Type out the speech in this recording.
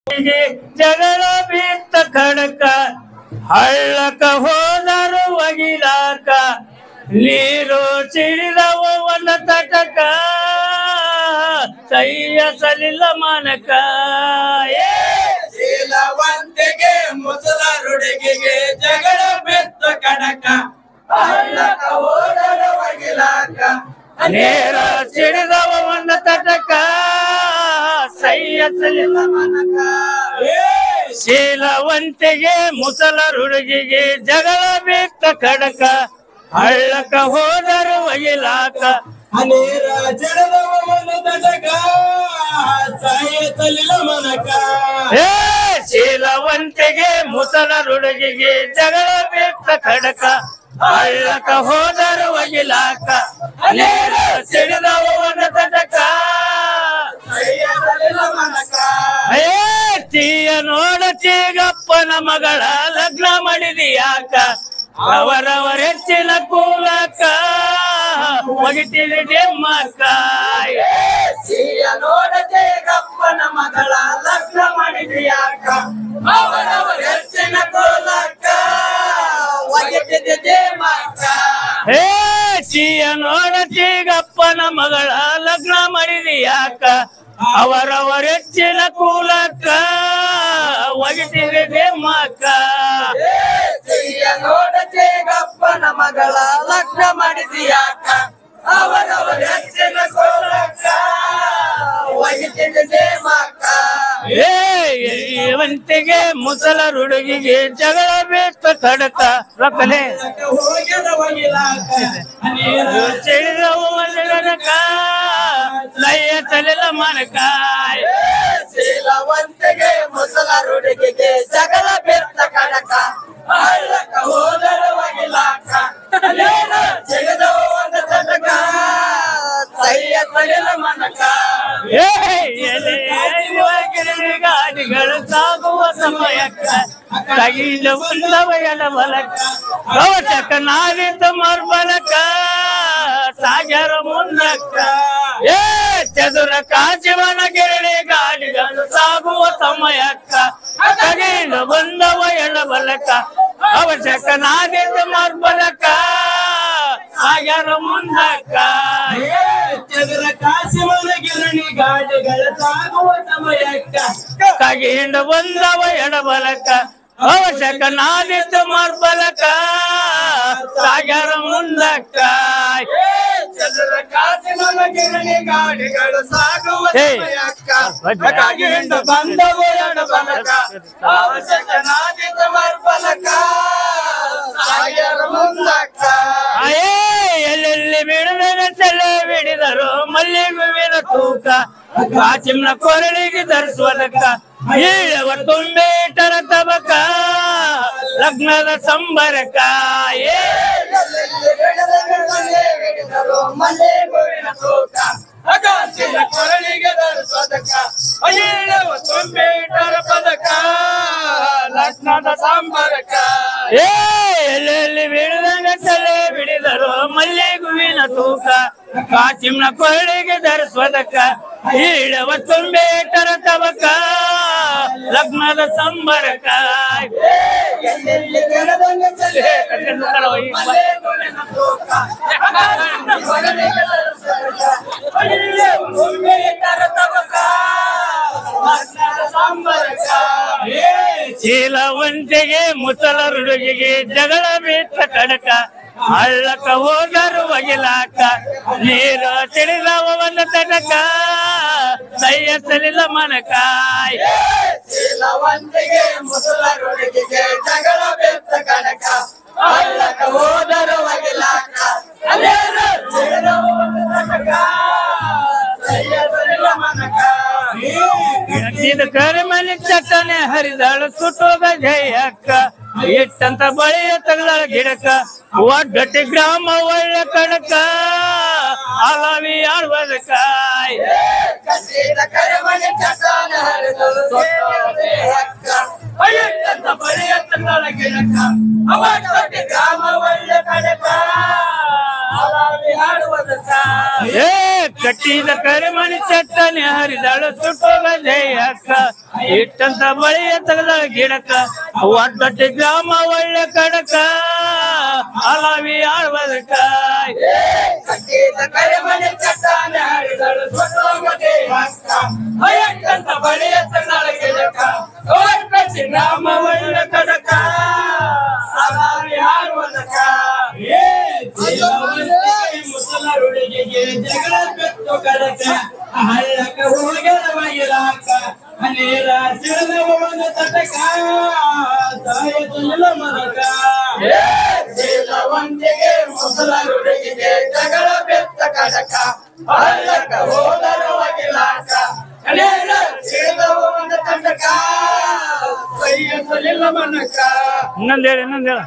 ಜಗಳ ಬಿತ್ತ ಖಡಕ ಹಳ್ಳಕ ಹೋದರು ಒಗಿಲಾಕ ನೀರು ಚಿಡಿದವ ಒಂದ ತಟಕ ಸೈಯ ಸಲಿಲ್ಲ ಮನಕ ಶೀಲವಂತಿಗೆ ಮುಸಲ ರುಡಿಗೆಗೆ ಜಗಳ ಬಿತ್ತ ಖಡಕ ಹಳ್ಳಕ ಹೋದರು ಒಗಿಲಾಕ ನೀರ ಚಿಡಿದವ ಒಂದ ತಟಕ ಸೈಯ ಸಲಿಲ್ಲ ಮನಕ ಶೀಲವಂತಿಗೆ ಮುಸಲ ಹುಡುಗಿಗೆ ಜಗಳ ಬಿತ್ತ ಖಡಕ ಹಳ್ಳಕ ಹೋದರು ಒಗಿಲಾಕ ನೀರ ಜಡದವನ ತಟಕ ಸಾಯತಲಿಲ್ಲ ಮನಕ ಶೀಲವಂತಿಗೆ ಮುಸಲ ಹುಡುಗಿಗೆ ಜಗಳ ಬಿತ್ತ ಖಡಕ ಹಳ್ಳಕ ಹೋದರು ಒಗಿಲಾಕ ನೀರ ಸಿಡಿದವನ ತಟಕ ತೀಯ ನೋಡತೀಗಪ್ಪನ ಮಗಳ ಲಗ್ನ ಮಾಡಿದೀಯಾಕ ಅವರವರ ಹೆಚ್ಚಿನ ಕೂಲಕ ಒಗಿತೀರಿ ಡೆಮ್ಮಕ್ಕ ತೀಯ ನೋಡತೀಗಪ್ಪನ ಮಗಳ ಲಗ್ನ ಮಾಡಿದೀಯಾಕ ಅವರವರ ಹೆಚ್ಚಿನ ಕೂಲಕ ಒಗಿತಿದ್ದೆ ಡೆಮ್ಮಕ್ಕ ತೀಯ ನೋಡತೀಗಪ್ಪನ ಮಗಳ ಲಗ್ನ ಮಾಡಿದೀಯಾಕ ಅವರವರ ಹೆಚ್ಚಿನ ಕೂಲಕ್ಕ ಒಗಿತೀರಿ ಡೆಮ್ಮಕ್ಕ ನೋಡತೀಗಪ್ಪನ ಮಗಳ ಲಗ್ನ ಮಾಡಿದೀಯಾಕ ಅವರವರ ಹೆಚ್ಚಿನ ಕೂಲಕ್ಕ ಒಗಿತಿದ್ದೆ ಡೆಮ್ಮಕ್ಕ ವಂತಿಗೆ ಮುಸಲ ಹುಡುಗಿಗೆ ಜಗಳ ಬಿತ್ತ ಖಡಕ ರೊಕ್ಕಲೆ ಚಿಡಿದವು ಮನಕ ಲಯ್ಯ ತಲೆಲ ಮನಕ ಶೀಲವಂತಿಗೆ ಮುಸಲ ಹುಡುಗಿಗೆ ಜಗಳ ಬಿತ್ತ ಖಡಕ ಹಳ್ಳಕ ಹೋದರ ಒಗಿಲಾಕ ಚಿಡಿದವು ಒಂದು ತಟಕ ಸೈಯ ಸಲಿಲ ಮನಕ ಗಾಡಿಗಳು ಸಾಗುವ ಸಮಯಕ್ಕ ತಗಿಲ ಉಲ್ಲವಯನ ಬಲಕ ಕವಚಕ ನಾವಿತ ಮರ್ಬಲಕ ಸಾಗರ ಮುನ್ನಕ್ಕ ಚದುರ ಕಾಚಿವನ ಗಿರಳಿ ಗಾಡಿಗಳು ಸಾಗುವ ಸಮಯಕ್ಕ ತಗಿಲ ಬಂದವ ಎಳ ಬಲಕ ಅವಶ್ಯಕ ನಾವಿತ ಮರ್ಬಲಕ ಸಾಗರ ಮುನ್ನಕ್ಕ ಚದುರ ಕಾಸಿವನ ಗಿರಣಿ ಗಾಡಿಗಳ ಸಾಗುವ ಸಮಯಕ್ಕ ಕಗಿಂಡ ಬಂದವ ಎಡಬಲಕ ಅವಶ್ಯಕ ನಾದಿತ್ತು ಮರ್ಬಲಕ ಸಾಗರ ಮುಂದಕ್ಕ ಚದುರ ಕಾಸಿವನ ಗಿರಣಿ ಗಾಡಿಗಳು ಸಾಗುವ ಸಮಯಕ್ಕ ಕಗಿಂಡ ಬಂದವ ಎಡಬಲಕ ಅವಶ್ಯಕ ನಾದಿತ್ತು ಮರ್ಬಲಕ ಸಾಗರ ಮುಂದಕ್ಕ ಎಲ್ಲೆಲ್ಲಿ ಬಿಡದ ತಲೆ ಬಿಡಿದರು ಮಲ್ಲಿಗುವಿನ ತೂಕ ಕಾಚಿಮ್ನ ಕೊರಳಿಗೆ ಧರಿಸುವುದಕ್ಕ ಈಳವ ತುಂಬೇಟರ ತಬಕ ಲಗ್ನದ ಸಂಬರಕ ಕೊರಳಿಗೆ ಧರಿಸುವುದಕ್ಕ ಈಳವ ತುಂಬೇಟರ ಪದಕ ಲಗ್ನದ ಸಂಬರಕ ಎಲ್ಲೆಲ್ಲಿ ಬಿಡದಂಗ ತಲೆ ಬಿಡಿದರು ಮಲ್ಲಿಗುವಿನ ತೂಕ ಕಾಚಿಮ್ನ ಕೊರಳಿಗೆ ಧರಿಸುವುದಕ್ಕ ಈಳವ ತುಂಬೇಟರ ತಬಕ ಲಗ್ನದ ಸಂಬರಕ ಶೀಲವಂತಿಗೆ ಮುಸಲ ಹುಡುಗಿಗೆ ಜಗಳ ಬಿತ್ತ ಖಡಕ ಹಳ್ಳಕ ಹೋದರು ಒಗಿಲಾಕ ನೀರು ತಿಳಿದವ ಒಂದು ತಟಕ ಸೈಯ ಸಲಿಲ್ಲ ಮನಕ ಶೀಲವಂತಿಗೆ ಮುಸಲ ಹುಡುಗಿಗೆ ಜಗಳ ಬಿತ್ತ ಖಡಕ ಹಳ್ಳಕ ಹೋದರು ಒಗಿಲಾಕ ಇದು ಕರಿಮನಿ ಚಟ್ಟನೆ ಹರಿದಾಳು ಸುಟ್ಟೋಗ ಜಯಕ್ಕ ಇಟ್ಟಂತ ಬಳಿಯ ತಗದಾಳ ಗಿಡಕ ಒಡ್ಡಟ್ಟಿ ಗ್ರಾಮ ಒಳ್ಳೆ ಕಡಕ ಅಲವಿ ಆಡ್ಬದಕ ಕರಿಮನಿ ಚಟ್ಟನೆ ಹರಿದಾಳು ಬಳಿಯ ತಗದಾಳ ಗಿಡಕ ಒಡ್ಡಟ್ಟಿ ಗ್ರಾಮ ಒಳ್ಳೆ ಕಡಕ ಅಲವಿ ಆಡುವುದಕ್ಕ ಕಟ್ಟಿದ ಕರಿಮಣಿ ಚಟ್ಟನೆ ಹರಿದಾಳು ಸುಟ್ಟೋಗ ಜಯಕ್ಕ ಇಟ್ಟಂತ ಬಳಿಯ ತೆಗೆದ ಗಿಡಕ್ಕ ಒಟ್ಟೊಟ್ಟಿ ಗ್ರಾಮ ಒಳ್ಳೆ ಕಡಕ ಅಲಾವಿ ಆಳ್ವದಕ್ಕ ಕಟ್ಟಿದ ಕರಿಮಣಿ ಚಟ್ಟನೆ ಹರಿದಾಳು ಸುಟ್ಟೋಗ ಜಯಕ್ಕ ಇಟ್ಟಂತ ಬಳಿಯ ತೆಗೆದ ಗಿಡಕ್ಕ ಒಟ್ಟೊಟ್ಟಿ ಗ್ರಾಮ ಒಳ್ಳೆ ಕಡಕ ಅಲಾವಿ ಆಳ್ವದಕ್ಕ ಮುಸಲರುಡಿಗೆ ಜಗಳ ಬೆತ್ತು ಕಡಕ ಹಳ್ಳಕ ಹೋಗದ ಮಗಿಲಾಕ ಹನೇರ ಚಿಳದವನ ತಟಕ ಸಾಯತಲ್ಲ ಮರಕ ಜೀಲವಂತಿಗೆ ಮುಸಲರುಡಿಗೆ ಜಗಳ ಬೆತ್ತ ಕಡಕ ಹಳ್ಳಕ ಹೋಗದ ಮಗಿಲಾಕ ಹನೇರ ಚಿಳದವನ ತಟಕ ಸಾಯತಲ್ಲ ಮರಕ ಇನ್ನೊಂದೇಳ